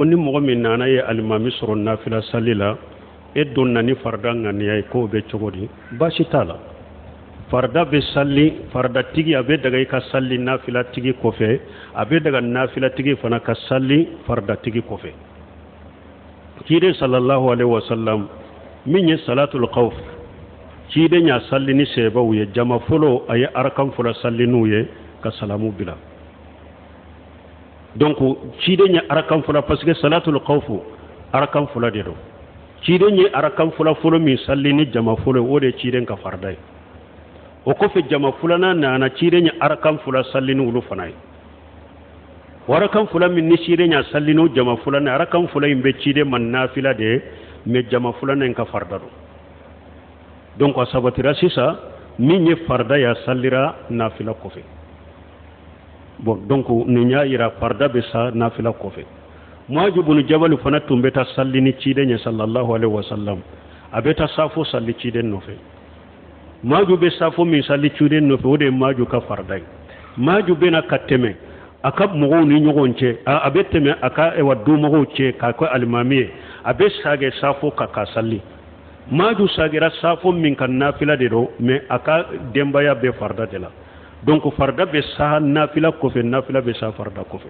ni mɔgɔ min nana ye alimami sɔrɔ nafila sali la e donna ni farda ŋaniya ye k'o bɛ cogo di baasi t'a la farda bɛ sali fardatigi a bɛ daga i ka sali nafilatigi kɔfɛ a bɛ daga nafilatigi fana ka sali fardatigi kɔfɛ ciden sallallahu alaihi wasallam min ye salatul khawf ciden ya sali ni sɛbɛw ye jama fɔlɔ a ye arakan fɔlɔ sali n'u ye ka salamu bila donc ciden ya arakan fɔlɔ parce que salatul khawf arakan fɔlɔ de don ciden ye arakan fɔlɔ min sali ni jama fɔlɔ o de ciden ka farda ye o kɔfɛ jama filanan nana ciden ya arakan fɔlɔ sali ni olu fana ye arakan fɔlɔ min ni ciden ya sali ni jama filanan arakan fɔlɔ in bɛ ciden man nafila de mais jama filanan ka farda don donc a sabatira sisan min ye farda ya salira nafila kɔfɛ bon donc nin y'a yira farda bɛ sa nafila kɔfɛ Mu'adh ibn Jabal fana tun bɛ taa sali ni ciden ye sallallahu alaihi wasallam a bɛ taa safo sali ciden nɔfɛ Mu'adh bɛ safo min sali ciden nɔfɛ o de ye Mu'adh ka farda ye Mu'adh bɛ na ka tɛmɛ a ka mɔgɔw ni ɲɔgɔn cɛ a bɛ tɛmɛ a ka dumɔgɔw cɛ k'a kɛ alimami ye a bɛ sagɛ safo ka ka sali Mu'adh sagɛra safo min ka nafila de don mais a ka denbaya bɛ farda de la donc farda bɛ sa nafila kɔfɛ nafila bɛ sa farda kɔfɛ